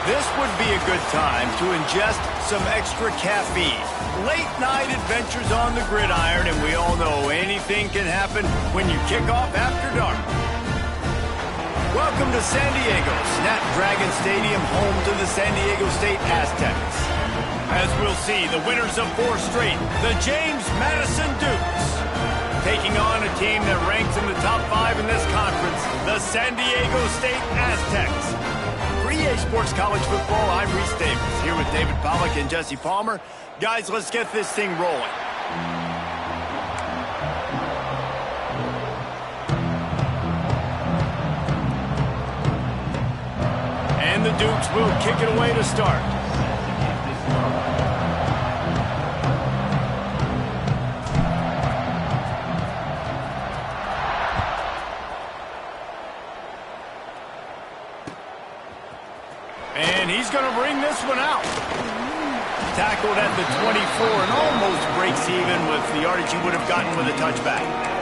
This would be a good time to ingest some extra caffeine. Late night adventures on the gridiron, and we all know anything can happen when you kick off after dark. Welcome to San Diego, Snapdragon Stadium, home to the San Diego State Aztecs. As we'll see, the winners of 4 straight, the James Madison Dukes, taking on a team that ranks in the top 5 in this conference, the San Diego State Aztecs. For EA Sports College Football, I'm Reese Davis, here with David Pollack and Jesse Palmer. Guys, let's get this thing rolling. And the Dukes will kick it away to start. And he's going to bring this one out. Tackled at the 24 and almost breaks even with the yardage he would have gotten with a touchback.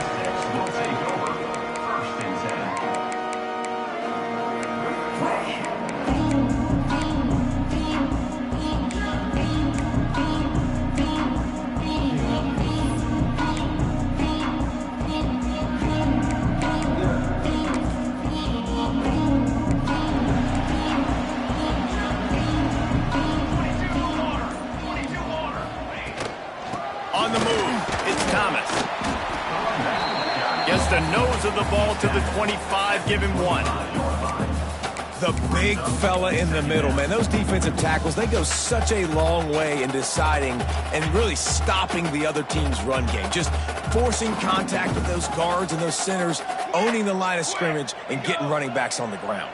On the move, it's Thomas. Gets the nose of the ball to the 25, give him 1. The big fella in the middle, man. Those defensive tackles, they go such a long way in deciding and really stopping the other team's run game. Just forcing contact with those guards and those centers, owning the line of scrimmage, and getting running backs on the ground.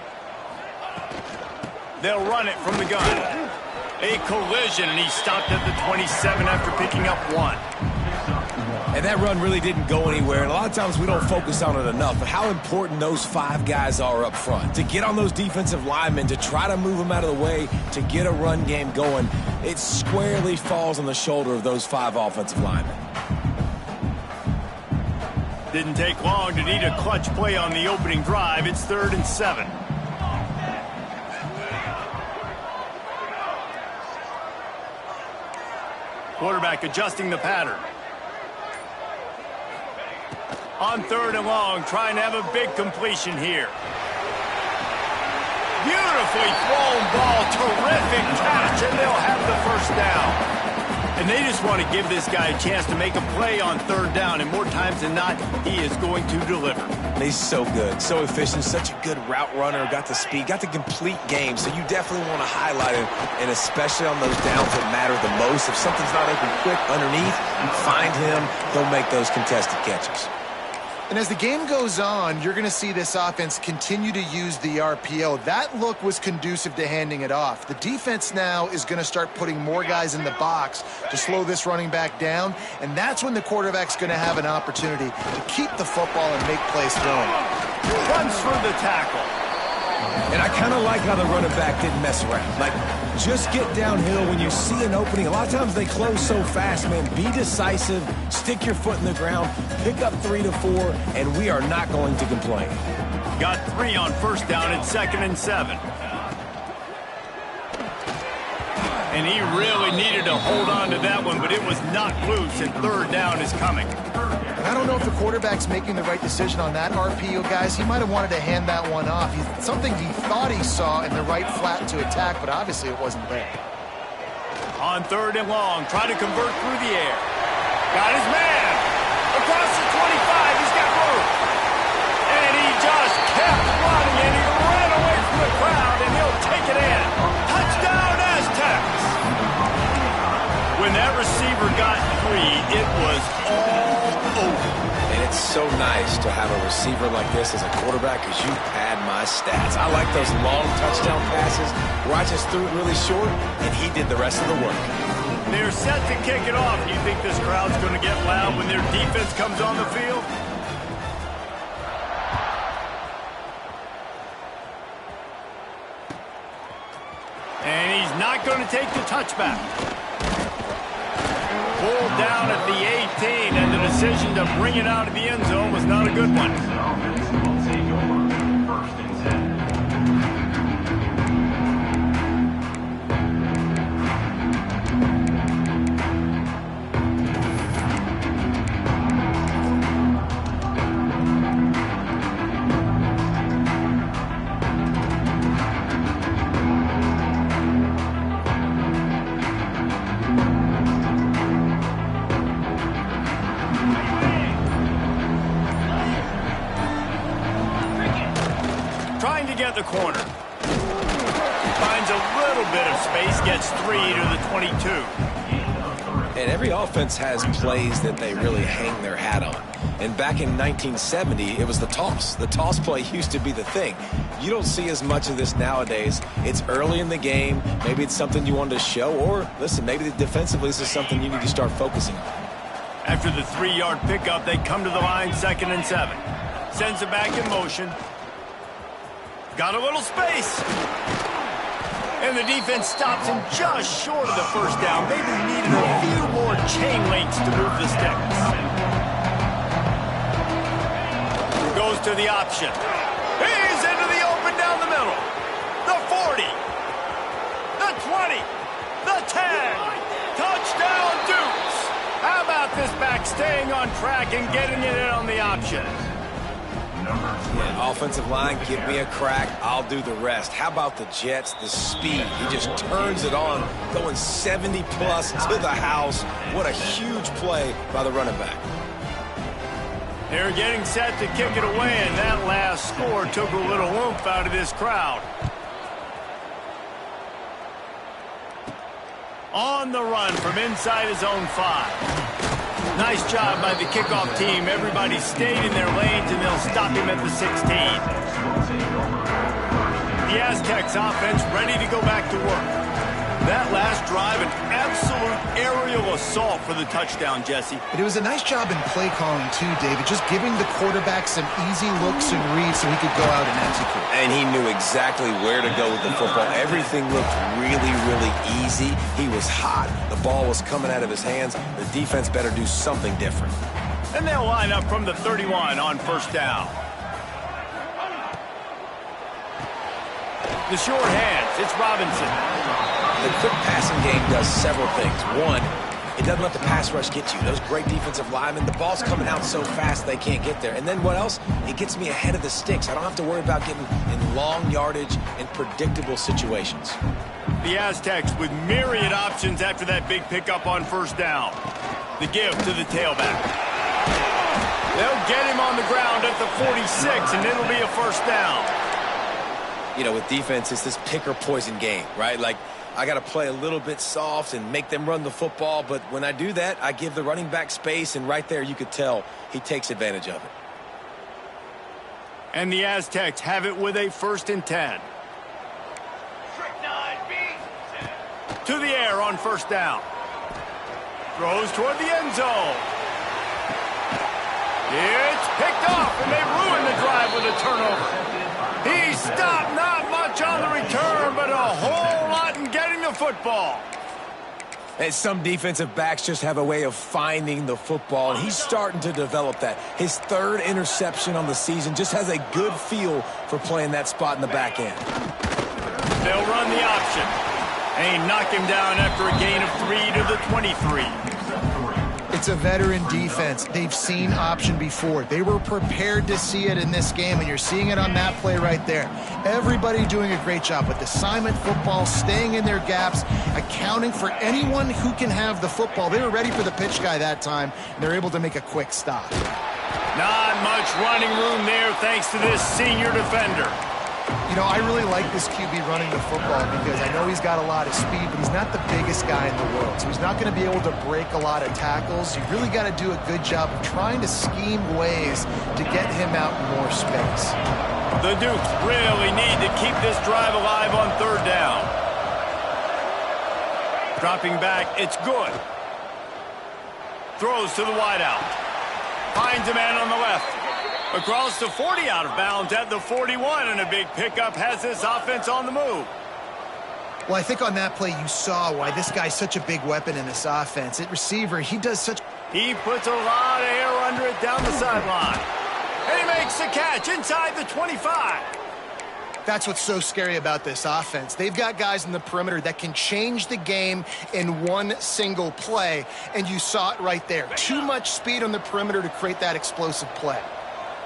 They'll run it from the gun. A collision, and he stopped at the 27 after picking up 1. And that run really didn't go anywhere, and a lot of times we don't focus on it enough, but how important those 5 guys are up front. To get on those defensive linemen, to try to move them out of the way, to get a run game going, it squarely falls on the shoulder of those 5 offensive linemen. Didn't take long to need a clutch play on the opening drive. It's 3rd and 7. Quarterback adjusting the pattern. On 3rd and long, trying to have a big completion here. Beautifully thrown ball, terrific catch, and they'll have the 1st down. And they just want to give this guy a chance to make a play on 3rd down, and more times than not, he is going to deliver. He's so good, so efficient, such a good route runner, got the speed, got the complete game, so you definitely want to highlight him, and especially on those downs that matter the most. If something's not open quick underneath, find him, he'll make those contested catches. And as the game goes on, you're going to see this offense continue to use the RPO. That look was conducive to handing it off. The defense now is going to start putting more guys in the box to slow this running back down, and that's when the quarterback's going to have an opportunity to keep the football and make plays throwing. Runs for the tackle. And I kind of like how the running back didn't mess around. Like, just get downhill when you see an opening. A lot of times they close so fast, man. Be decisive, stick your foot in the ground, pick up 3 to 4, and we are not going to complain. Got 3 on 1st down at 2nd and 7. And he really needed to hold on to that one, but it was not loose, and 3rd down is coming. I don't know if the quarterback's making the right decision on that RPO, guys. He might have wanted to hand that one off. Something he thought he saw in the right flat to attack, but obviously it wasn't there. On 3rd and long, try to convert through the air. Got his man. Across the 25, he's got room. And he just kept running, and he ran away from the crowd, and he'll take it in. Touchdown, Aztecs. When that receiver got 3, it was all over. And it's so nice to have a receiver like this as a quarterback because you pad my stats. I like those long touchdown passes where I just threw it really short and he did the rest of the work. They're set to kick it off. Do you think this crowd's going to get loud when their defense comes on the field? And he's not going to take the touchback. Pulled down at the 18, and the decision to bring it out of the end zone was not a good one. the corner. Finds a little bit of space, gets 3 to the 22. And every offense has plays that they really hang their hat on. And back in 1970, it was the toss. The toss play used to be the thing. You don't see as much of this nowadays. It's early in the game. Maybe it's something you wanted to show. Or, listen, maybe defensively this is something you need to start focusing on. After the 3-yard pickup, they come to the line 2nd and 7. Sends it back in motion. Got a little space. And the defense stops him just short of the first down. Maybe needed a few more chain links to move the sticks. Goes to the option. He's into the open down the middle. The 40. The 20. The 10. Touchdown, Dukes. How about this back staying on track and getting it in on the option? Yeah, offensive line, give me a crack. I'll do the rest. How about the Jets, the speed? He just turns it on, going 70-plus to the house. What a huge play by the running back. They're getting set to kick it away, and that last score took a little oomph out of this crowd. On the run from inside his own 5. Nice job by the kickoff team. Everybody stayed in their lanes, and they'll stop him at the 16. The Aztecs offense ready to go back to work. That last drive, an absolute aerial assault for the touchdown, Jesse. But it was a nice job in play calling, too, David. Just giving the quarterback some easy looks and reads so he could go out and execute. And he knew exactly where to go with the football. Everything looked really, really easy. He was hot. The ball was coming out of his hands. The defense better do something different. And they'll line up from the 31 on first down. The short hands, it's Robinson. The quick passing game does several things. One, it doesn't let the pass rush get you. Those great defensive linemen, the ball's coming out so fast they can't get there. And then what else? It gets me ahead of the sticks. I don't have to worry about getting in long yardage and predictable situations. The Aztecs with myriad options after that big pickup on first down. The give to the tailback. They'll get him on the ground at the 46, and it'll be a first down. You know, with defense, it's this pick or poison game, right? Like, I got to play a little bit soft and make them run the football, but when I do that, I give the running back space, and right there you could tell he takes advantage of it. And the Aztecs have it with a 1st and 10. To the air on first down. Throws toward the end zone. It's picked off, and they ruin the drive with a turnover. He stopped, not much on the return, but a whole lot in getting the football. And some defensive backs just have a way of finding the football, and he's starting to develop that. His 3rd interception on the season, just has a good feel for playing that spot in the back end. They'll run the option. And knock him down after a gain of 3 to the 23. It's a veteran defense. They've seen option before. They were prepared to see it in this game, and you're seeing it on that play right there. Everybody doing a great job with assignment football, staying in their gaps, accounting for anyone who can have the football. They were ready for the pitch guy that time, and they're able to make a quick stop. Not much running room there thanks to this senior defender. You know, I really like this QB running the football because I know he's got a lot of speed, but he's not the biggest guy in the world. So he's not going to be able to break a lot of tackles. You really got to do a good job of trying to scheme ways to get him out in more space. The Dukes really need to keep this drive alive on 3rd down. Dropping back, it's good. Throws to the wideout. Finds a man on the left. Across the 40, out of bounds at the 41, and a big pickup has this offense on the move. Well, I think on that play you saw why this guy's such a big weapon in this offense. At receiver, he does such... He puts a lot of air under it down the sideline. And he makes the catch inside the 25. That's what's so scary about this offense. They've got guys in the perimeter that can change the game in one single play, and you saw it right there. Too much speed on the perimeter to create that explosive play.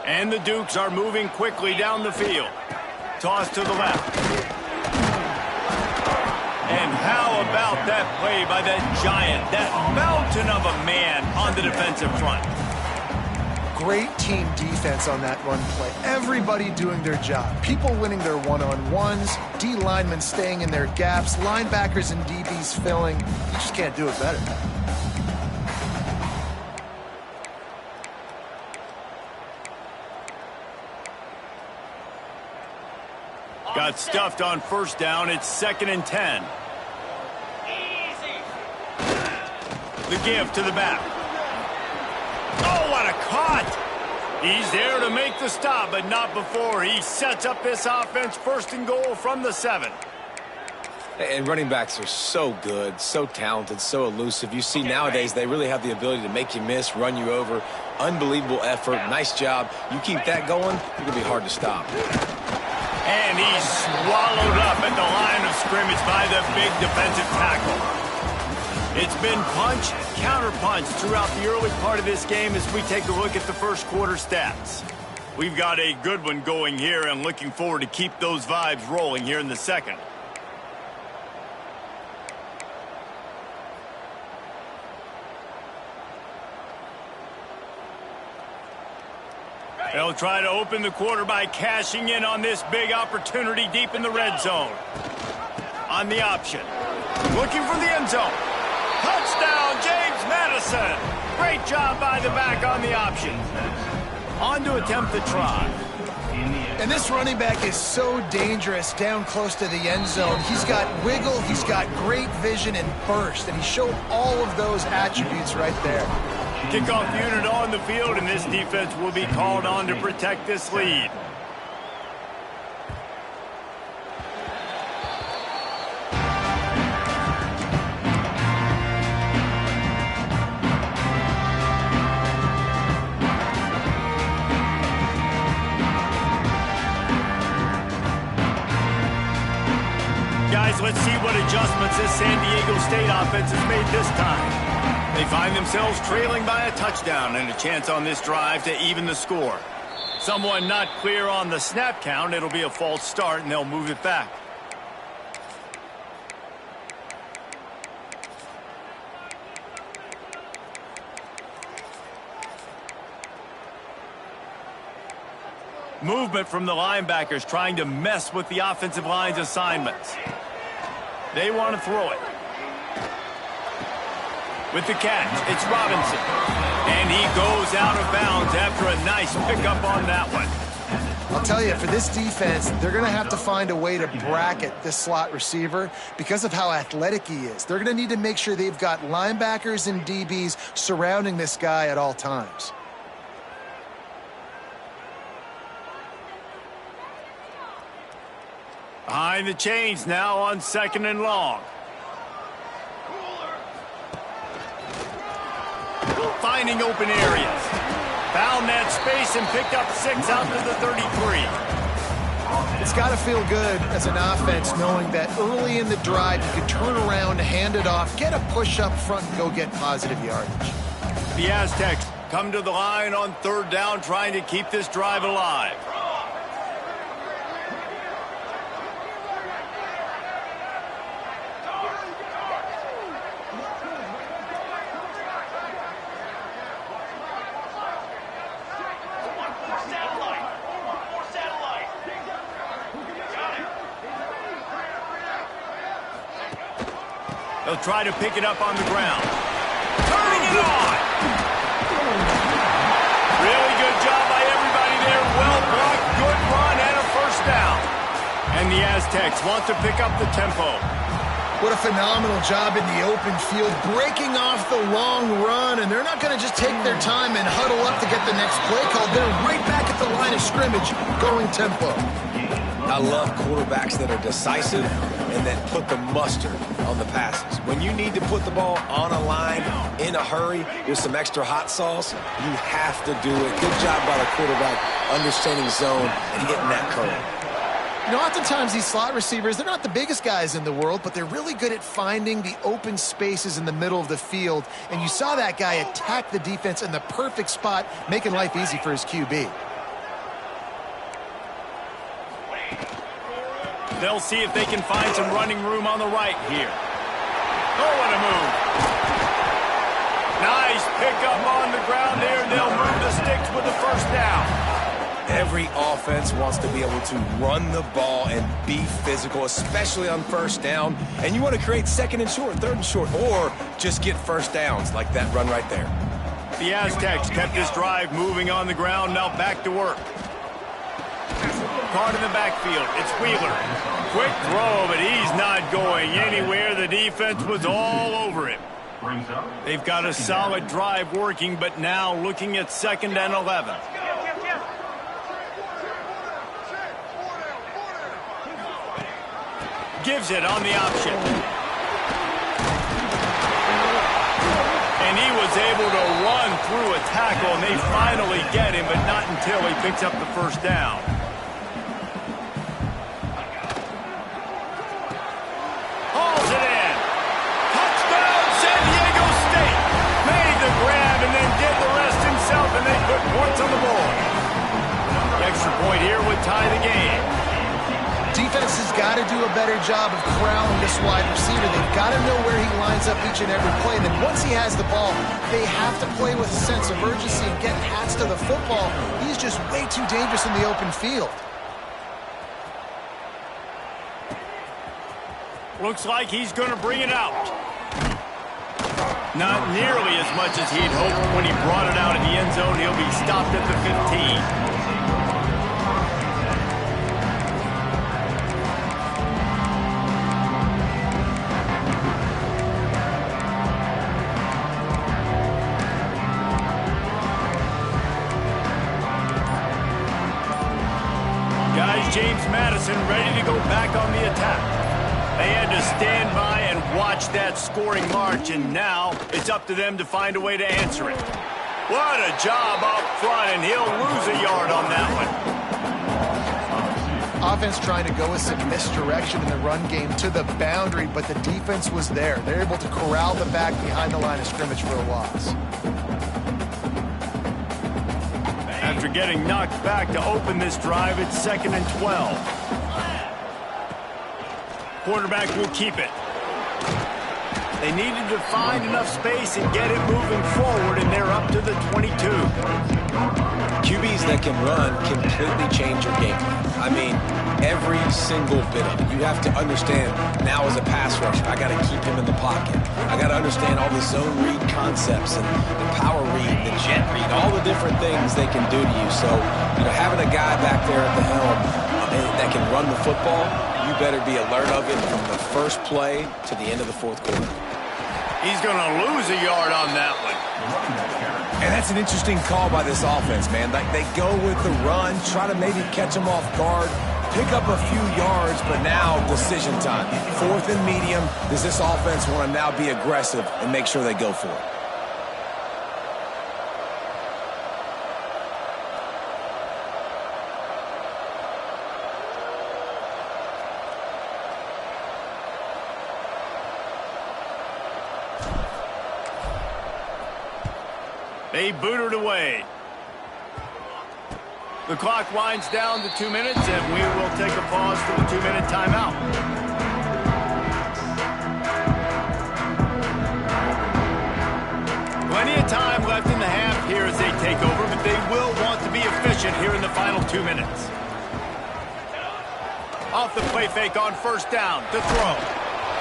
And the Dukes are moving quickly down the field. Toss to the left. And how about that play by that giant, that mountain of a man on the defensive front? great team defense on that run play. Everybody doing their job. People winning their one-on-ones, D linemen staying in their gaps, linebackers and DBs filling. You just can't do it better. Got stuffed on first down. It's 2nd and 10. The give to the back. Oh, what a cut! He's there to make the stop, but not before. He sets up this offense 1st and goal from the 7. And running backs are so good, so talented, so elusive. You see nowadays they really have the ability to make you miss, run you over. Unbelievable effort. Nice job. You keep that going, it's going to be hard to stop. And he's swallowed up at the line of scrimmage by the big defensive tackle. It's been punch, counter-punch throughout the early part of this game as we take a look at the first quarter stats. We've got a good one going here and looking forward to keep those vibes rolling here in the second. They'll try to open the quarter by cashing in on this big opportunity deep in the red zone. On the option. Looking for the end zone. Touchdown, James Madison. Great job by the back on the option. On to attempt the try. And this running back is so dangerous down close to the end zone. He's got wiggle, he's got great vision and burst, and he showed all of those attributes right there. Kickoff unit on the field, and this defense will be called on to protect this lead. Guys, let's see what adjustments this San Diego State offense has made this time. They find themselves trailing by a touchdown and a chance on this drive to even the score. Someone not clear on the snap count. It'll be a false start, and they'll move it back. Movement from the linebackers trying to mess with the offensive line's assignments. They want to throw it. With the catch, it's Robinson. And he goes out of bounds after a nice pickup on that one. I'll tell you, for this defense, they're going to have to find a way to bracket this slot receiver because of how athletic he is. They're going to need to make sure they've got linebackers and DBs surrounding this guy at all times. Behind the chains now on 2nd and long. Finding open areas. Found that space and picked up 6 out to the 33. It's got to feel good as an offense knowing that early in the drive you can turn around, hand it off, get a push up front, and go get positive yardage. The Aztecs come to the line on 3rd down, trying to keep this drive alive. They'll try to pick it up on the ground. Turning it on! Really good job by everybody there. Well blocked, good run, and a 1st down. And the Aztecs want to pick up the tempo. What a phenomenal job in the open field, breaking off the long run, and they're not going to just take their time and huddle up to get the next play called. They're right back at the line of scrimmage, going tempo. I love quarterbacks that are decisive and that put the mustard on the passes. When you need to put the ball on a line in a hurry with some extra hot sauce, you have to do it. Good job by the quarterback understanding zone and getting that curl. You know, oftentimes these slot receivers, they're not the biggest guys in the world, but they're really good at finding the open spaces in the middle of the field. And you saw that guy attack the defense in the perfect spot, making life easy for his QB. They'll see if they can find some running room on the right here. Oh, what a move. Nice pickup on the ground there. They'll move the sticks with the first down. Every offense wants to be able to run the ball and be physical, especially on first down. And you want to create second and short, third and short, or just get first downs like that run right there. The Aztecs kept this drive moving on the ground, now back to work. Caught in the backfield, it's Wheeler. Quick throw, but he's not going anywhere. The defense was all over him. They've got a solid drive working, but now looking at 2nd and 11. Gives it on the option. And he was able to run through a tackle, and they finally get him, but not until he picks up the first down. Hauls it in. Touchdown, San Diego State. Made the grab and then did the rest himself, and they put points on the board. The extra point here would tie the game. Defense has got to do a better job of corralling this wide receiver. They've got to know where he lines up each and every play. And then once he has the ball, they have to play with a sense of urgency and get pats to the football. He's just way too dangerous in the open field. Looks like he's going to bring it out. Not nearly as much as he'd hoped when he brought it out in the end zone. He'll be stopped at the 15. James Madison ready to go back on the attack. They had to stand by and watch that scoring march, and now it's up to them to find a way to answer it. What a job up front, and he'll lose a yard on that one. Offense trying to go with some misdirection in the run game to the boundary, but the defense was there. They're able to corral the back behind the line of scrimmage for a loss. After getting knocked back to open this drive, it's 2nd and 12. Quarterback will keep it. They needed to find enough space and get it moving forward, and they're up to the 22. QBs that can run completely change your game plan. I mean, every single bit of it. You have to understand, now as a pass rusher, I got to keep him in the pocket. I got to understand all the zone read concepts and the power read, the jet read, all the different things they can do to you. So, having a guy back there at the helm that can run the football, you better be alert of it from the first play to the end of the fourth quarter. He's going to lose a yard on that one. And that's an interesting call by this offense, man. Like, they go with the run, try to maybe catch them off guard, pick up a few yards, but now decision time. 4th and medium. Does this offense want to now be aggressive and make sure they go for it? They boot it away. The clock winds down to 2 minutes, and we will take a pause for the 2-minute timeout. Plenty of time left in the half here as they take over, but they will want to be efficient here in the final 2 minutes. Off the play fake on first down to throw.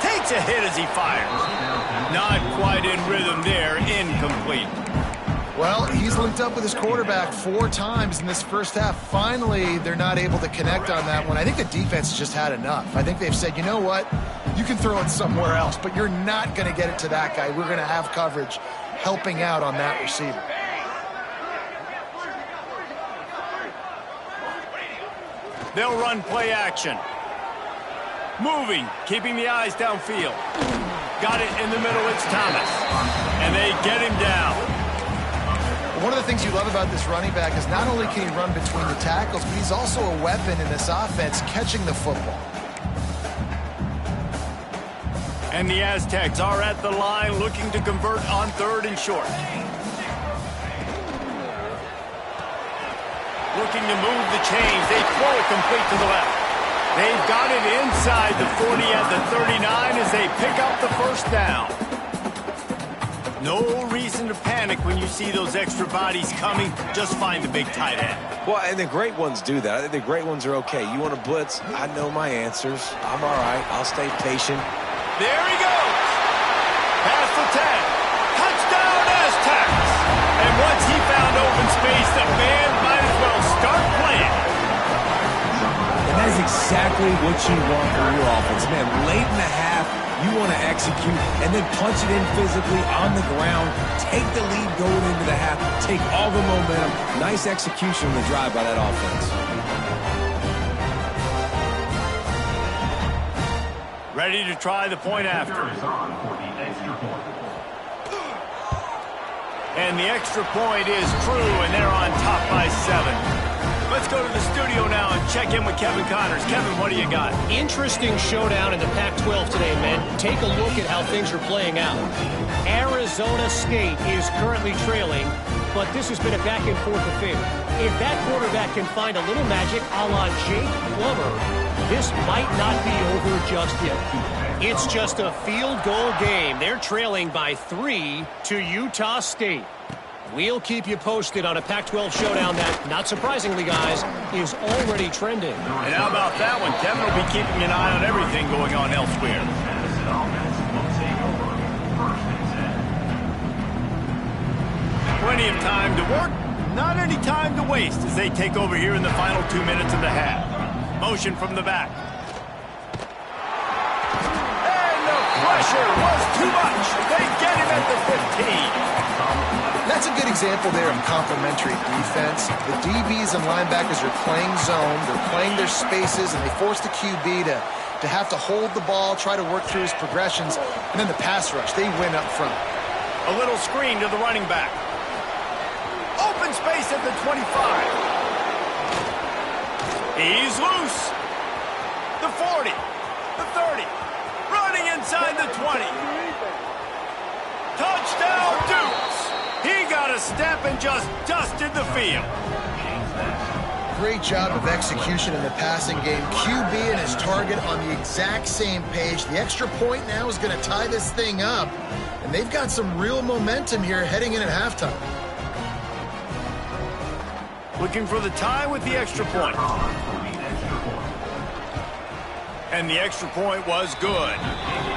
Takes a hit as he fires. Not quite in rhythm there, incomplete. Well, he's linked up with his quarterback 4 times in this first half. Finally, they're not able to connect on that one. I think the defense just had enough. I think they've said, you know what? You can throw it somewhere else, but you're not going to get it to that guy. We're going to have coverage helping out on that receiver. They'll run play action. Moving, keeping the eyes downfield. Got it in the middle, it's Thomas. And they get him down. One of the things you love about this running back is not only can he run between the tackles, but he's also a weapon in this offense catching the football. And the Aztecs are at the line looking to convert on 3rd and short. Looking to move the chains. They throw it complete to the left. They've got it inside the 40 at the 39 as they pick up the first down. No reason to panic when you see those extra bodies coming. Just find the big tight end. Well, and the great ones do that. I think the great ones are okay. You want to blitz? I know my answers. I'm all right. I'll stay patient. There he goes. Past the 10. Touchdown, Aztecs. And once he found open space, the band might as well start playing. And that is exactly what you want from your offense. Man, late in the half, you want to execute and then punch it in physically on the ground. Take the lead going into the half. Take all the momentum. Nice execution on the drive by that offense. Ready to try the point after. And the extra point is true, and they're on top by 7. Let's go to the studio now and check in with Kevin Connors. Kevin, what do you got? Interesting showdown in the Pac-12 today, men. Take a look at how things are playing out. Arizona State is currently trailing, but this has been a back-and-forth affair. If that quarterback can find a little magic a la Jake Plummer, this might not be over just yet. It's just a field goal game. They're trailing by 3 to Utah State. We'll keep you posted on a Pac-12 showdown that, not surprisingly, guys, is already trending. And how about that one? Kevin will be keeping an eye on everything going on elsewhere. Plenty of time to work, not any time to waste as they take over here in the final 2 minutes of the half. Motion from the back. And the pressure was too much. They get him at the 15. That's a good example there of complementary defense. The DBs and linebackers are playing zone, they're playing their spaces, and they force the QB to have to hold the ball, try to work through his progressions, and then the pass rush, they win up front. A little screen to the running back. Open space at the 25. He's loose. The 40, the 30, running inside the 20. Touchdown, Dukes. He got a step and just dusted the field. Great job of execution in the passing game. QB and his target on the exact same page. The extra point now is going to tie this thing up. And they've got some real momentum here heading in at halftime. Looking for the tie with the extra point. And the extra point was good.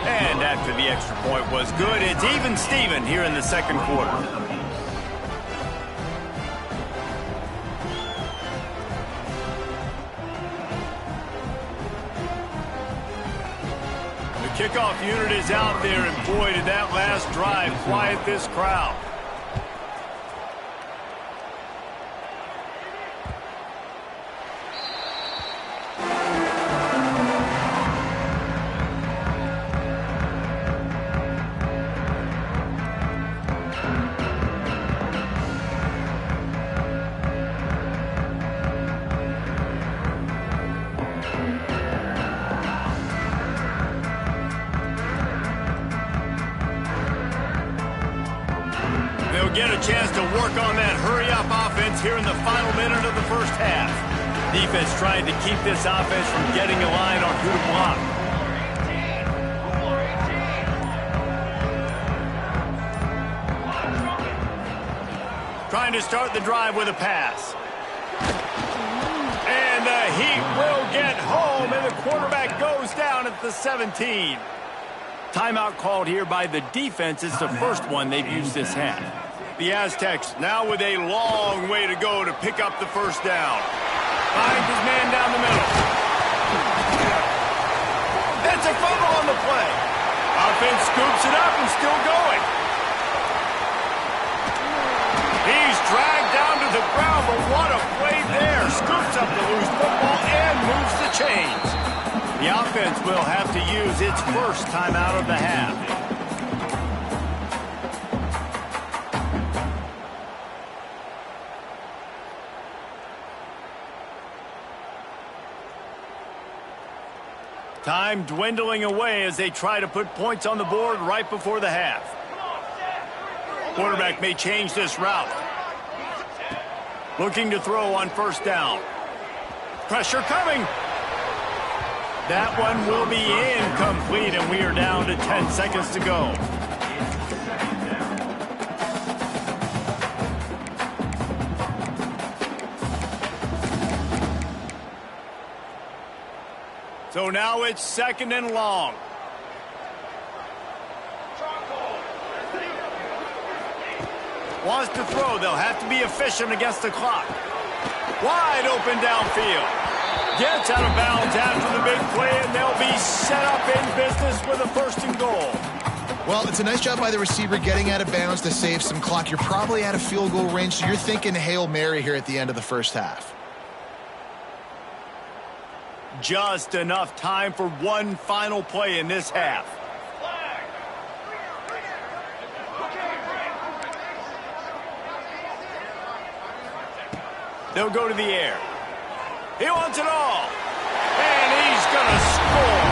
And after the extra point was good, it's even Steven here in the second quarter. The kickoff unit is out there, and boy, did that last drive quiet this crowd. Get a chance to work on that hurry-up offense here in the final minute of the first half. Defense trying to keep this offense from getting a line on who to block. Trying to start the drive with a pass. And the Heat will get home, and the quarterback goes down at the 17. Timeout called here by the defense. It's the first one they've used this half. The Aztecs now with a long way to go to pick up the first down. Finds his man down the middle. That's a fumble on the play. Offense scoops it up and still going. He's dragged down to the ground, but what a play there. Scoops up the loose football and moves the chains. The offense will have to use its first timeout of the half. Time dwindling away as they try to put points on the board right before the half. Quarterback may change this route. Looking to throw on first down. Pressure coming. That one will be incomplete, and we are down to 10 seconds to go. So now it's 2nd and long. Wants to throw. They'll have to be efficient against the clock. Wide open downfield. Gets out of bounds after the big play, and they'll be set up in business with a 1st and goal. Well, it's a nice job by the receiver getting out of bounds to save some clock. You're probably out of field goal range, so you're thinking Hail Mary here at the end of the first half. Just enough time for one final play in this half. They'll go to the air. He wants it all. And he's going to score.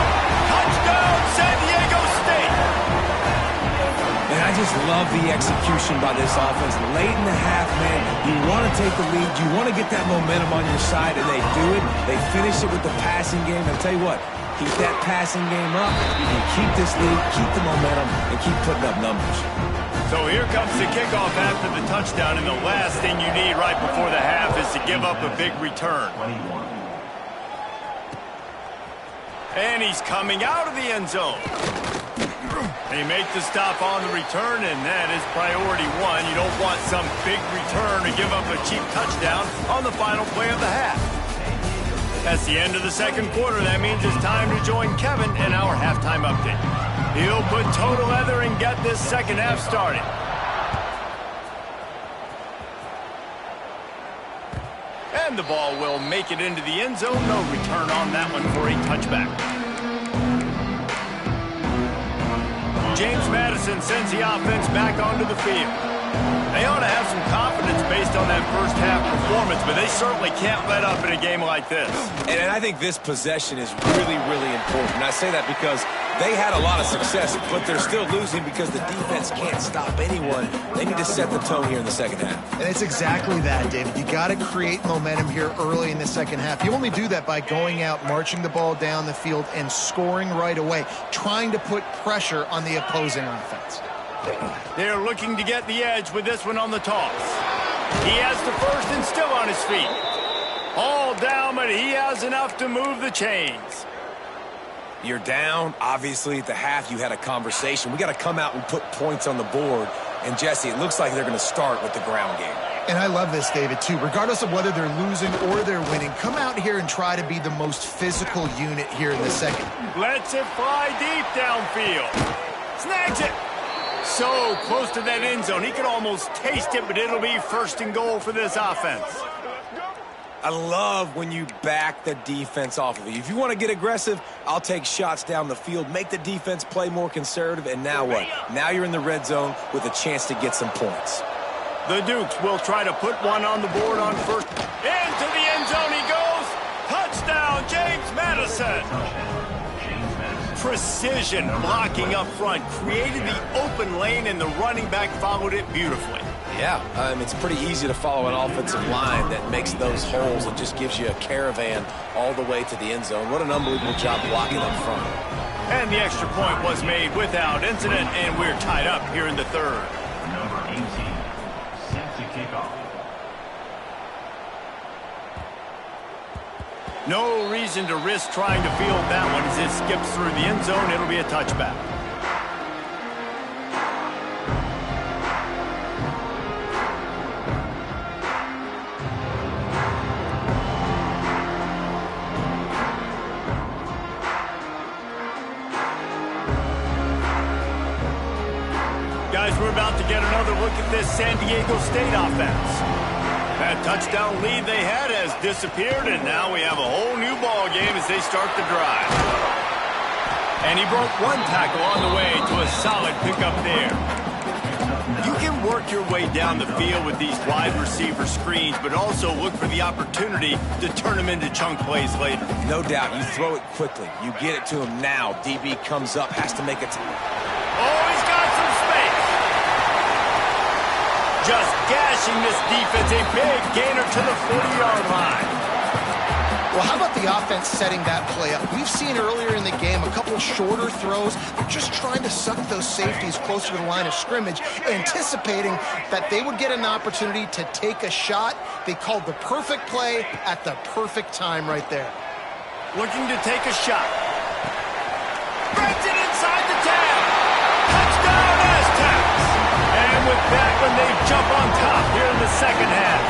Touchdown, San Diego State. And I just love the execution by this offense. Late in the half, man, you want to take the lead. You want to get that momentum on your side, and they do it. They finish it with the passing game. I'll tell you what, keep that passing game up. You can keep this lead, keep the momentum, and keep putting up numbers. So here comes the kickoff after the touchdown, and the last thing you need right before the half is to give up a big return. And he's coming out of the end zone. They make the stop on the return, and that is priority one. You don't want some big return to give up a cheap touchdown on the final play of the half. That's the end of the 2nd quarter. That means it's time to join Kevin in our halftime update. He'll put total leather and get this 2nd half started. And the ball will make it into the end zone. No return on that one for a touchback. James Madison sends the offense back onto the field. They ought to have some confidence based on that first half performance, but they certainly can't let up in a game like this. And I think this possession is really, really important. And I say that because they had a lot of success, but they're still losing because the defense can't stop anyone. They need to set the tone here in the 2nd half. And it's exactly that, David. You got to create momentum here early in the 2nd half. You only do that by going out, marching the ball down the field, and scoring right away, trying to put pressure on the opposing offense. They're looking to get the edge with this one on the toss. He has the 1st and still on his feet. All down, but he has enough to move the chains. You're down. Obviously, at the half, you had a conversation. We got to come out and put points on the board. And, Jesse, it looks like they're going to start with the ground game. And I love this, David, too. Regardless of whether they're losing or they're winning, come out here and try to be the most physical unit here in the 2nd. Lets it fly deep downfield. Snags it. So close to that end zone. He could almost taste it, but it'll be 1st and goal for this offense. I love when you back the defense off of you. If you want to get aggressive, I'll take shots down the field, make the defense play more conservative, and now what? Now you're in the red zone with a chance to get some points. The Dukes will try to put one on the board on 1st. Into the end zone he goes. Touchdown, James Madison. Precision blocking up front, created the open lane, and the running back followed it beautifully. Yeah, it's pretty easy to follow an offensive line that makes those holes and just gives you a caravan all the way to the end zone. What an unbelievable job blocking up front. And the extra point was made without incident, and we're tied up here in the 3rd. Number 18, set to kick off. No reason to risk trying to field that one. As it skips through the end zone, it'll be a touchback. Guys, we're about to get another look at this San Diego State offense. That touchdown lead they had has disappeared, and now we have a whole new ball game as they start the drive. And he broke one tackle on the way to a solid pickup there. You can work your way down the field with these wide receiver screens, but also look for the opportunity to turn them into chunk plays later. No doubt, you throw it quickly. You get it to him now. DB comes up, has to make a Oh, he's got some space. Just gashing this defense, a big gainer to the 40-yard line. Well, how about the offense setting that play up? We've seen earlier in the game a couple shorter throws. They're just trying to suck those safeties closer to the line of scrimmage, anticipating that they would get an opportunity to take a shot. They called the perfect play at the perfect time right there. looking to take a shot. Spreads it inside the 10. Touchdown, Aztecs! And with that one, they jump on top here in the second half.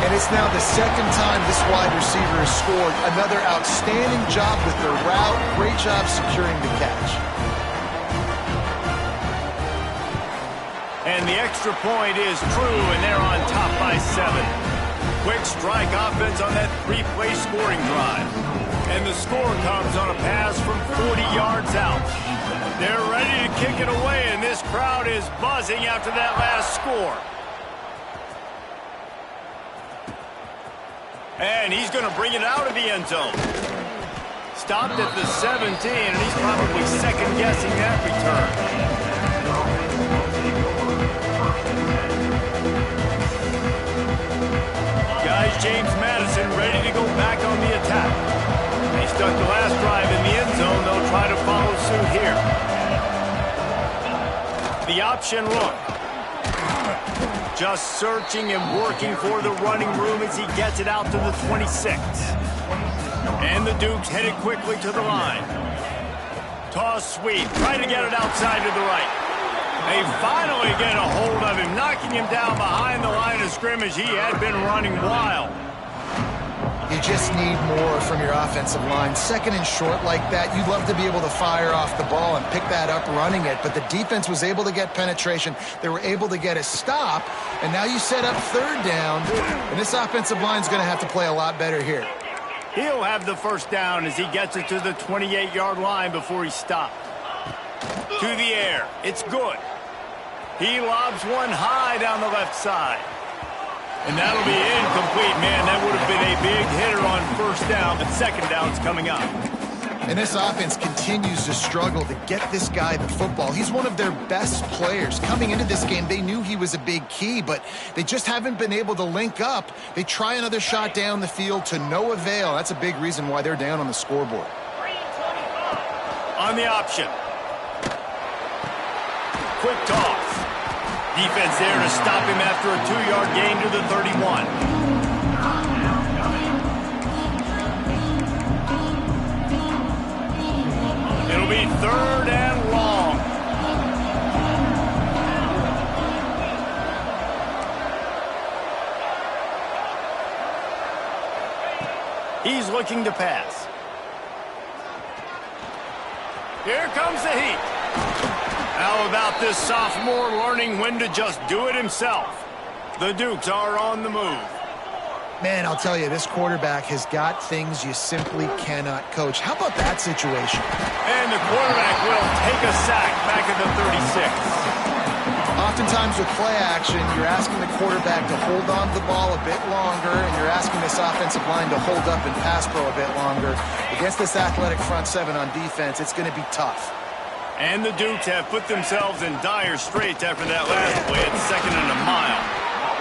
And it's now the second time this wide receiver has scored. Another outstanding job with the route. Great job securing the catch. And the extra point is true, and they're on top by 7. Quick strike offense on that 3-play scoring drive. And the score comes on a pass from 40 yards out. They're ready to kick it away, and this crowd is buzzing after that last score. And he's going to bring it out of the end zone. Stopped at the 17, and he's probably second-guessing that return. Guys, James Madison ready to go back on the attack. They stuck the last drive in the end zone. They'll try to follow suit here. The option look. Just searching and working for the running room as he gets it out to the 26. And the Dukes headed quickly to the line. Toss sweep, trying to get it outside to the right. They finally get a hold of him, knocking him down behind the line of scrimmage. He had been running wild. You just need more from your offensive line. Second and short like that, you'd love to be able to fire off the ball and pick that up running it, but the defense was able to get penetration. They were able to get a stop, and now you set up third down, and this offensive line's going to have to play a lot better here. He'll have the first down as he gets it to the 28-yard line before he stopped. To the air. It's good. He lobs one high down the left side. And that'll be incomplete, man. That would have been a big hitter on first down, but second down's coming up. And this offense continues to struggle to get this guy the football. He's one of their best players. Coming into this game, they knew he was a big key, but they just haven't been able to link up. They try another shot down the field to no avail. That's a big reason why they're down on the scoreboard. On the option. Quick toss. Defense there to stop him after a 2-yard gain to the 31. It'll be third and long. He's looking to pass. Here comes the heat. How about this sophomore learning when to just do it himself? The Dukes are on the move. Man, I'll tell you, this quarterback has got things you simply cannot coach. How about that situation? And the quarterback will take a sack back at the 36. Oftentimes with play action, you're asking the quarterback to hold on to the ball a bit longer, and you're asking this offensive line to hold up and pass pro a bit longer. Against this athletic front seven on defense, it's going to be tough. And the Dukes have put themselves in dire straits after that last play at 2nd and a mile.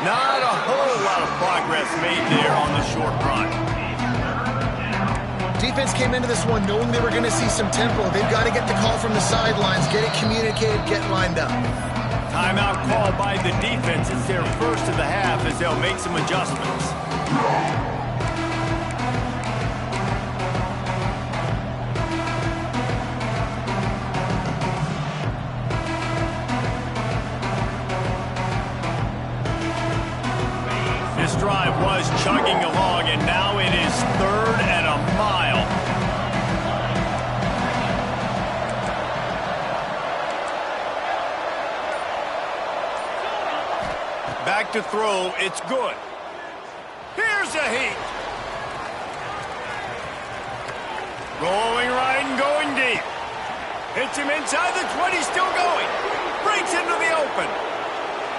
Not a whole lot of progress made there on the short run. Defense came into this one knowing they were going to see some tempo. They've got to get the call from the sidelines, get it communicated, get lined up. Timeout called by the defense. It's their first of the half as they'll make some adjustments. This drive was chugging along, and now it is 3rd and a mile. Back to throw. It's good. Here's a heat. Rolling right and going deep. Hits him inside the 20, still going. Breaks into the open.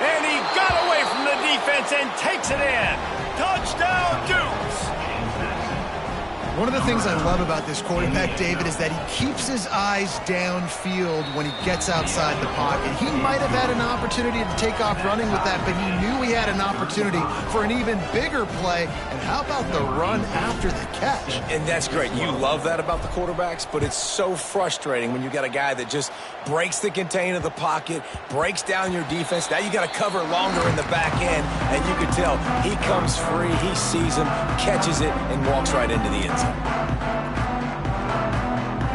And he got away from the defense and takes it in. Touchdown, Dukes. One of the things I love about this quarterback, David, is that he keeps his eyes downfield when he gets outside the pocket. He might have had an opportunity to take off running with that, but he knew he had an opportunity for an even bigger play. And how about the run after the catch? And that's great. You love that about the quarterbacks, but it's so frustrating when you got a guy that just breaks the contain of the pocket, breaks down your defense. Now you got to cover longer in the back end, and you can tell he comes free, he sees him, catches it, and walks right into the end zone.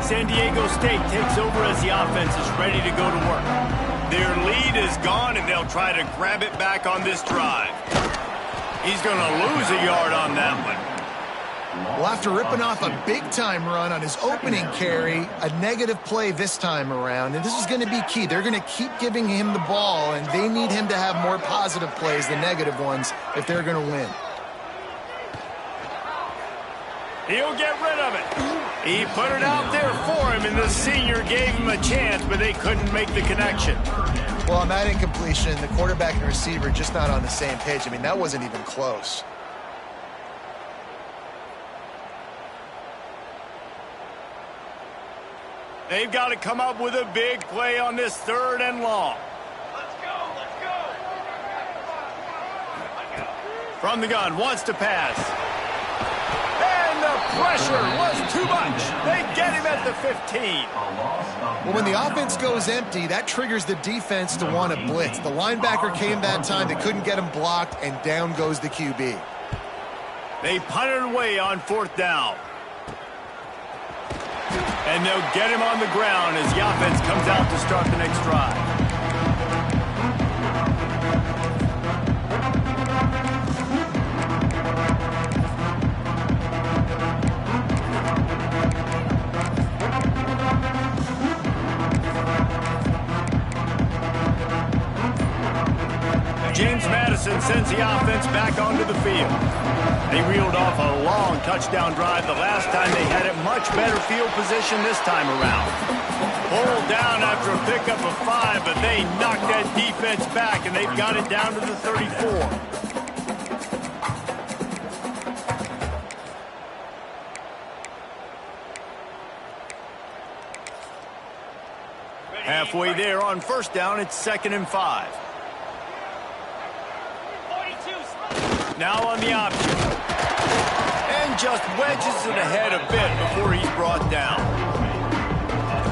San Diego State takes over as the offense is ready to go to work. Their lead is gone, and they'll try to grab it back on this drive. He's going to lose a yard on that one. Well, after ripping off a big-time run on his opening carry, a negative play this time around, and this is going to be key. They're going to keep giving him the ball, and they need him to have more positive plays than negative ones if they're going to win. He'll get rid of it. He put it out there for him, and the senior gave him a chance, but they couldn't make the connection. Well, on that incompletion, the quarterback and receiver just not on the same page. I mean, that wasn't even close. They've got to come up with a big play on this 3rd and long. From the gun, wants to pass. And the pressure was too much. They get him at the 15. Well, when the offense goes empty, that triggers the defense to want to blitz. The linebacker came that time. They couldn't get him blocked, and down goes the QB. They punt it away on 4th down. And they'll get him on the ground as the offense comes out to start the next drive. James Madison sends the offense back onto the field. They reeled off a long touchdown drive the last time. They had it much better field position this time around. Pulled down after a pickup of 5, but they knocked that defense back, and they've got it down to the 34. Halfway there on 1st down, it's 2nd and 5. Now on the option. And just wedges it ahead a bit before he's brought down.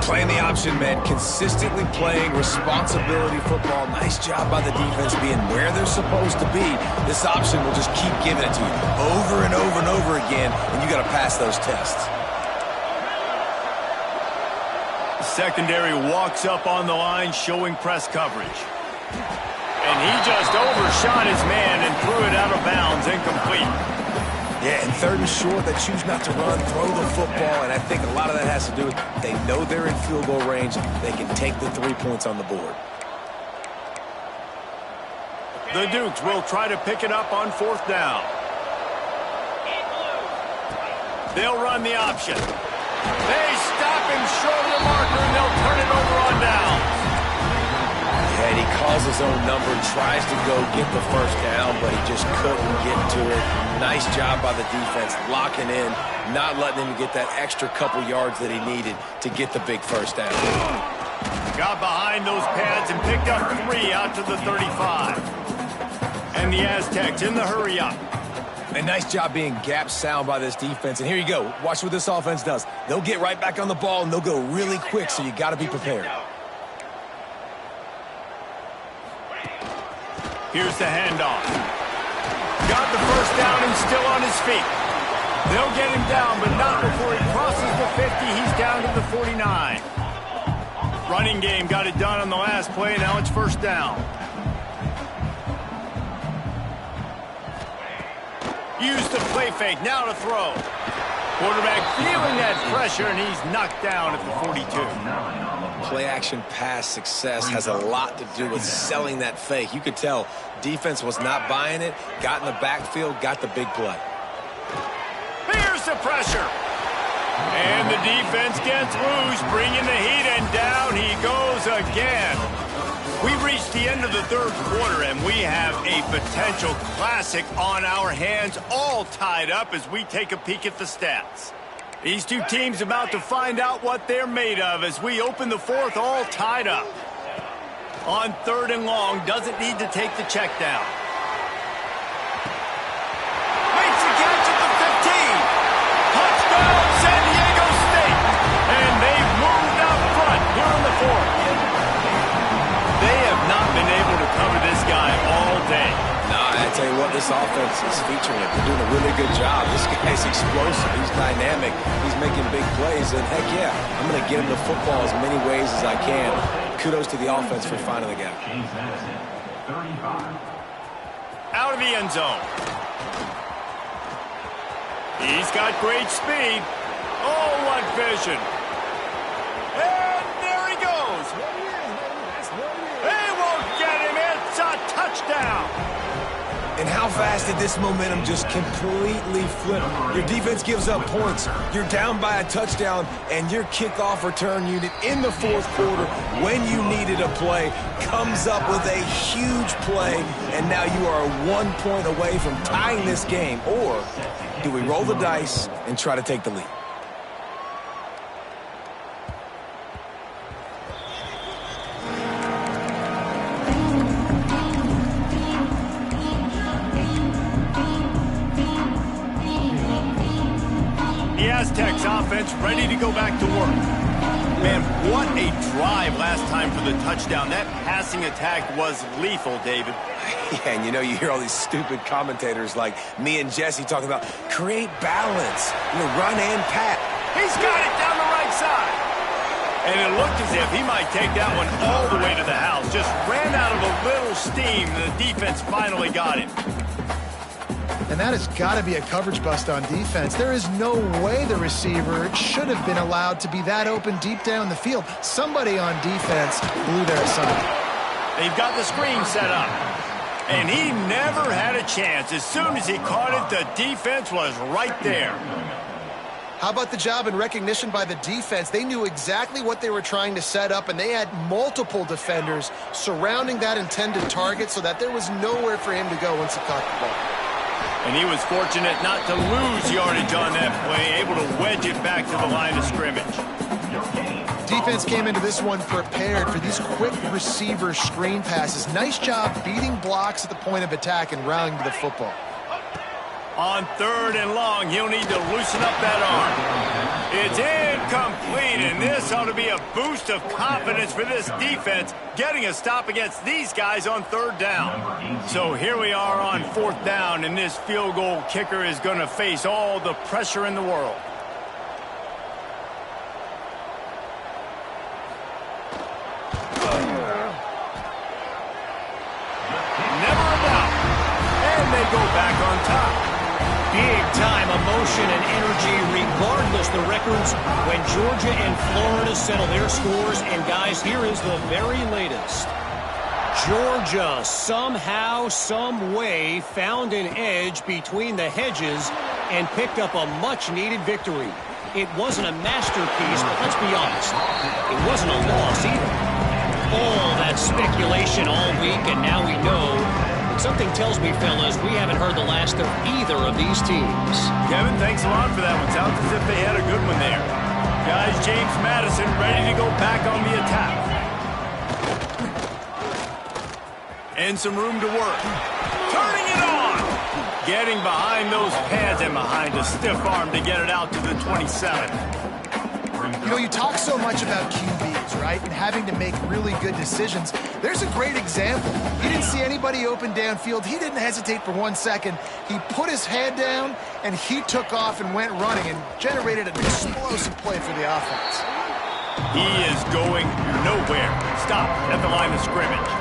Playing the option, man. Consistently playing responsibility football. Nice job by the defense being where they're supposed to be. This option will just keep giving it to you over and over and over again, and you got to pass those tests. Secondary walks up on the line, showing press coverage. And he just overshot his man and threw it out of bounds, incomplete. Yeah, and 3rd and short, they choose not to run, throw the football, and I think a lot of that has to do with they know they're in field goal range. They can take the 3 points on the board. The Dukes will try to pick it up on 4th down. They'll run the option. They stop him short of the marker, and they'll turn it over on down. And he calls his own number, tries to go get the 1st down, but he just couldn't get to it. Nice job by the defense, locking in, not letting him get that extra couple yards that he needed to get the big 1st down. Got behind those pads and picked up 3 out to the 35. And the Aztecs in the hurry up. A nice job being gap sound by this defense. And here you go. Watch what this offense does. They'll get right back on the ball, and they'll go really quick, so you got to be prepared. Here's the handoff. Got the 1st down and still on his feet. They'll get him down, but not before he crosses the 50. He's down to the 49. Running game got it done on the last play. Now it's 1st down. Use the play fake. Now to throw. Quarterback feeling that pressure, and he's knocked down at the 42. Play-action pass success has a lot to do with selling that fake. You could tell defense was not buying it, got in the backfield, got the big play. Here's the pressure. And the defense gets loose, bringing the heat, and down he goes again. We reached the end of the 3rd quarter, and we have a potential classic on our hands, all tied up as we take a peek at the stats. These two teams about to find out what they're made of as we open the 4th, all tied up. On 3rd and long, doesn't need to take the check down. Makes the catch at the 15. Touchdown, San Diego State. And they've moved out front here in the 4th. They have not been able to cover this guy all day. Nah, it's tell you what, this offense is featuring it. They're doing a really good job. This guy's explosive. He's dynamic. He's making big plays. And, heck, yeah, I'm going to get him the football as many ways as I can. Kudos to the offense for finding the gap. James Madison, 35. Out of the end zone. He's got great speed. Oh, what vision. And there he goes. They won't get him. It's a touchdown. And how fast did this momentum just completely flip? Your defense gives up points. You're down by a touchdown, and your kickoff return unit in the fourth quarter, when you needed a play, comes up with a huge play, and now you are 1 point away from tying this game. Or do we roll the dice and try to take the lead? The Aztecs offense ready to go back to work. Man, what a drive last time for the touchdown. That passing attack was lethal, David. Yeah, and you hear all these stupid commentators like me and Jesse talking about create balance, run and pat. He's got it down the right side. And it looked as if he might take that one all the way to the house. Just ran out of a little steam. The defense finally got it. And that has got to be a coverage bust on defense. There is no way the receiver should have been allowed to be that open deep down the field. Somebody on defense blew their assignment. They've got the screen set up. And he never had a chance. As soon as he caught it, the defense was right there. How about the job and recognition by the defense? They knew exactly what they were trying to set up, and they had multiple defenders surrounding that intended target so that there was nowhere for him to go once he caught the ball. And he was fortunate not to lose yardage on that play, able to wedge it back to the line of scrimmage. Defense came into this one prepared for these quick receiver screen passes. Nice job beating blocks at the point of attack and rallying to the football. On 3rd and long, he'll need to loosen up that arm. It's incomplete, and this ought to be a boost of confidence for this defense, getting a stop against these guys on 3rd down. So here we are on 4th down, and this field goal kicker is going to face all the pressure in the world. Never a doubt. And they go back on top. Big-time emotion and energy regardless the records when Georgia and Florida settle their scores. And, guys, here is the very latest. Georgia somehow, some way found an edge between the hedges and picked up a much-needed victory. It wasn't a masterpiece, but let's be honest, it wasn't a loss either. All that speculation all week, and now we know. Something tells me, fellas, we haven't heard the last of either of these teams. Kevin, thanks a lot for that one. Sounds as if they had a good one there. Guys, James Madison ready to go back on the attack. And some room to work. Turning it on. Getting behind those pads and behind a stiff arm to get it out to the 27. You talk so much about QBs, right? And having to make really good decisions. There's a great example. He didn't see anybody open downfield. He didn't hesitate for 1 second. He put his head down, and he took off and went running and generated an explosive play for the offense. He is going nowhere. Stop at the line of scrimmage.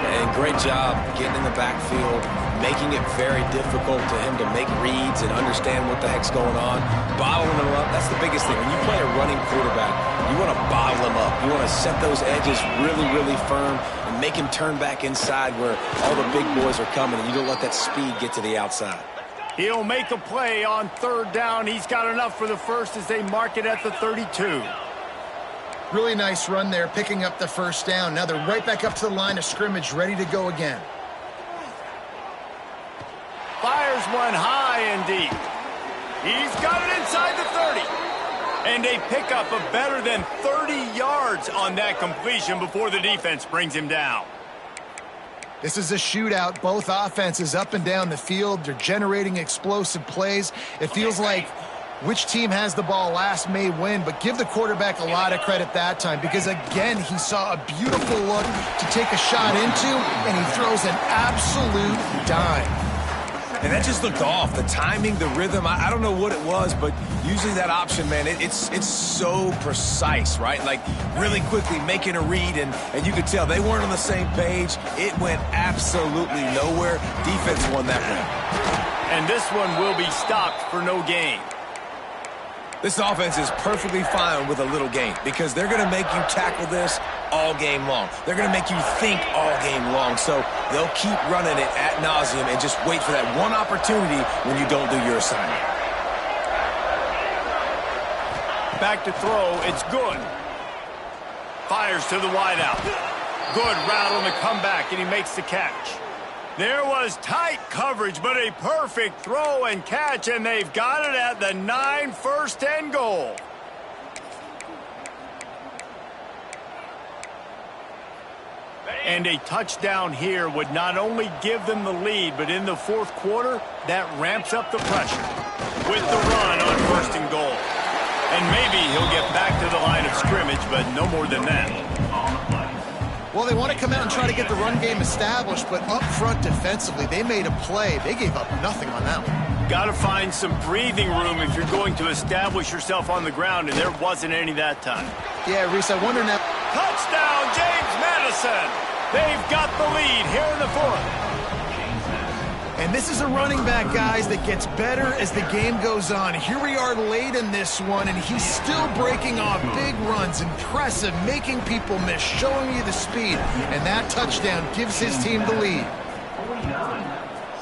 And great job getting in the backfield, making it very difficult to him to make reads and understand what the heck's going on. Bottling him up, that's the biggest thing. When you play a running quarterback, you want to bottle him up. You want to set those edges really, really firm and make him turn back inside where all the big boys are coming, and you don't let that speed get to the outside. He'll make a play on 3rd down. He's got enough for the first as they mark it at the 32. Really nice run there, picking up the first down. Now they're right back up to the line of scrimmage, ready to go again. Fires one high and deep. He's got it inside the 30. And they pick up a better than 30 yards on that completion before the defense brings him down. This is a shootout. Both offenses up and down the field. They're generating explosive plays. It feels like Which team has the ball last may win, but give the quarterback a lot of credit that time because, again, he saw a beautiful look to take a shot into, and he throws an absolute dime. And that just looked off. The timing, the rhythm, I don't know what it was, but usually that option, man, it's so precise, right? Like really quickly making a read, and you could tell they weren't on the same page. It went absolutely nowhere. Defense won that one. And this one will be stopped for no gain. This offense is perfectly fine with a little gain because they're going to make you tackle this all game long. They're going to make you think all game long. So they'll keep running it ad nauseum and just wait for that one opportunity when you don't do your assignment. Back to throw. It's good. Fires to the wideout. Good route on the comeback, and he makes the catch. There was tight coverage, but a perfect throw and catch, and they've got it at the 9, first and goal. And a touchdown here would not only give them the lead, but in the fourth quarter, that ramps up the pressure. With the run on first and goal. And maybe he'll get back to the line of scrimmage, but no more than that. Well, they want to come out and try to get the run game established, but up front defensively, they made a play. They gave up nothing on that one. Got to find some breathing room if you're going to establish yourself on the ground, and there wasn't any that time. Yeah, Reese, I wonder now. Touchdown, James Madison! They've got the lead here in the fourth. And this is a running back, guys, that gets better as the game goes on. Here we are late in this one, and he's still breaking off big runs. Impressive, making people miss, showing you the speed. And that touchdown gives his team the lead. 49,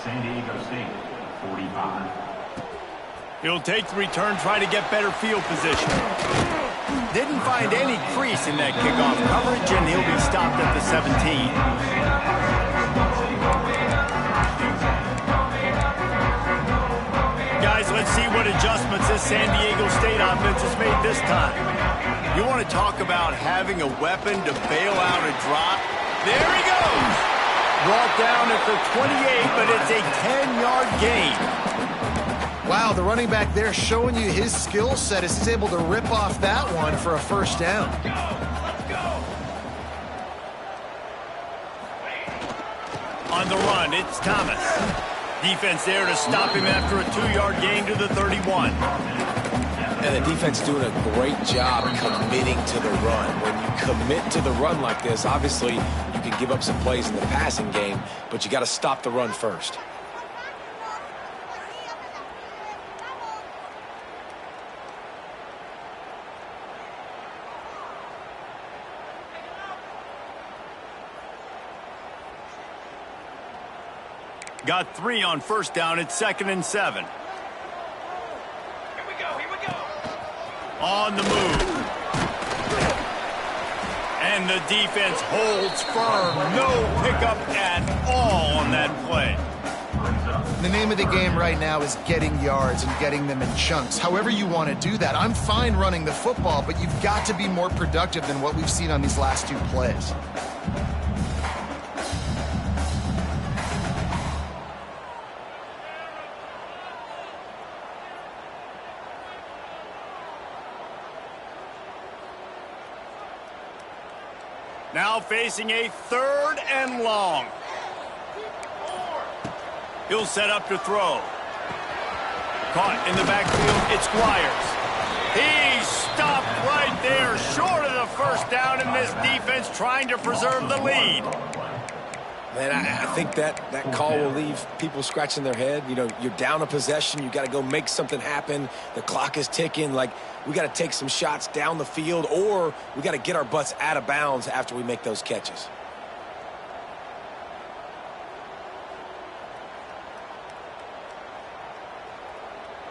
San Diego State, 45. He'll take the return, try to get better field position. Didn't find any crease in that kickoff coverage, and he'll be stopped at the 17. Guys, let's see what adjustments this San Diego State offense has made this time. You want to talk about having a weapon to bail out a drop? There he goes! Brought down at the 28, but it's a 10-yard gain. Wow, the running back there showing you his skill set as he's able to rip off that one for a first down. On the run, it's Thomas. Defense there to stop him after a 2-yard gain to the 31. And the defense doing a great job committing to the run. When you commit to the run like this, obviously you can give up some plays in the passing game, but you got to stop the run first. Got 3 on first down. It's 2nd and 7. Here we go. On the move. And the defense holds firm. No pickup at all on that play. The name of the game right now is getting yards and getting them in chunks. However you want to do that. I'm fine running the football, but you've got to be more productive than what we've seen on these last 2 plays. Now facing a 3rd and long. He'll set up to throw. Caught in the backfield, it's Squires. He's stopped right there, short of the first down, and this defense trying to preserve the lead. Man, I think that call will leave people scratching their head. You know, you're down a possession. You got to go make something happen. The clock is ticking. Like, we got to take some shots down the field, or we got to get our butts out of bounds after we make those catches.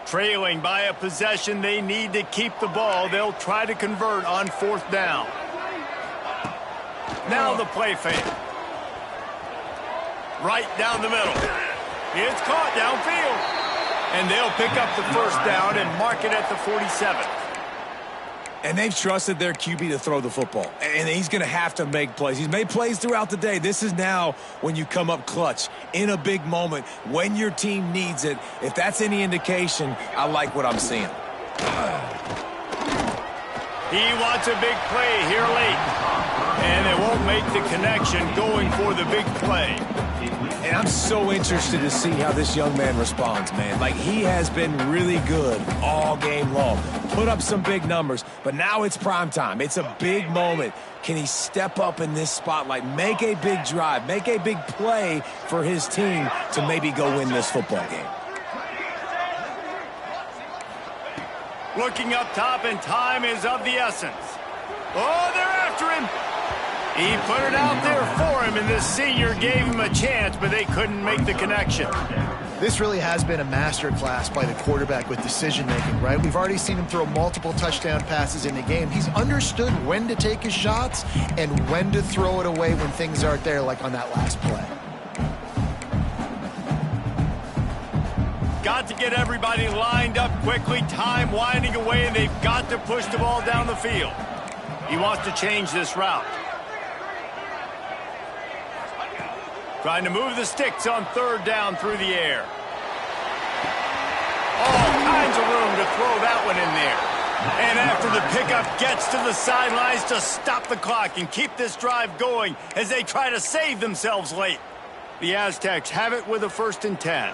Trailing by a possession, they need to keep the ball. They'll try to convert on 4th down. Now the play fake. Right down the middle. It's caught downfield. And they'll pick up the first down and mark it at the 47. And they've trusted their QB to throw the football. And he's going to have to make plays. He's made plays throughout the day. This is now when you come up clutch in a big moment when your team needs it. If that's any indication, I like what I'm seeing. He wants a big play here late. And they won't make the connection going for the big play. And I'm so interested to see how this young man responds, man. Like, he has been really good all game long. Put up some big numbers, but now it's prime time. It's a big moment. Can he step up in this spotlight, make a big drive, make a big play for his team to maybe go win this football game? Looking up top, and time is of the essence. Oh, they're after him. He put it out there for him, and this senior gave him a chance, but they couldn't make the connection. This really has been a masterclass by the quarterback with decision-making, right? We've already seen him throw multiple touchdown passes in the game. He's understood when to take his shots and when to throw it away when things aren't there, like on that last play. Got to get everybody lined up quickly, time winding away, and they've got to push the ball down the field. He wants to change this route. Trying to move the sticks on third down through the air. All kinds of room to throw that one in there. And after the pickup, gets to the sidelines to stop the clock and keep this drive going as they try to save themselves late. The Aztecs have it with a 1st and 10.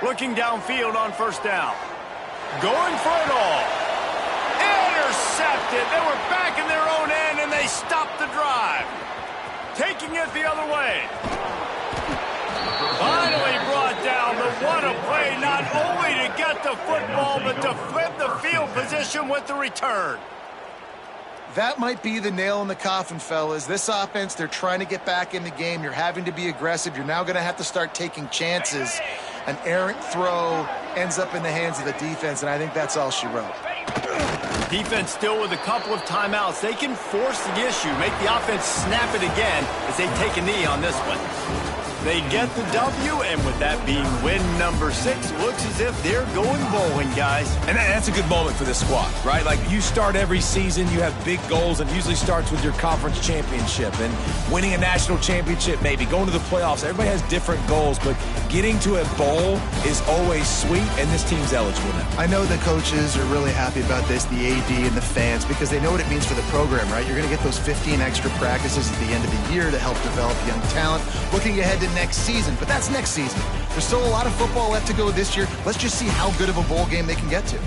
Looking downfield on 1st down. Going for it all. Intercepted. They were back in their own end, and they stopped the drive. Taking it the other way. Finally brought down, but what a play, not only to get the football, but to flip the field position with the return. That might be the nail in the coffin, fellas. This offense, they're trying to get back in the game. You're having to be aggressive. You're now going to have to start taking chances. An errant throw ends up in the hands of the defense, and I think that's all she wrote. Defense still with a couple of timeouts. They can force the issue, make the offense snap it again as they take a knee on this one. They get the W, and with that being win number 6, looks as if they're going bowling, guys. And that's a good moment for this squad, right? Like, you start every season, you have big goals, and it usually starts with your conference championship and winning a national championship, maybe going to the playoffs. Everybody has different goals, but getting to a bowl is always sweet, and this team's eligible now. I know the coaches are really happy about this, the AD and the fans, because they know what it means for the program, right? You're going to get those 15 extra practices at the end of the year to help develop young talent. Looking ahead to next season, but that's next season. There's still a lot of football left to go this year. Let's just see how good of a bowl game they can get to.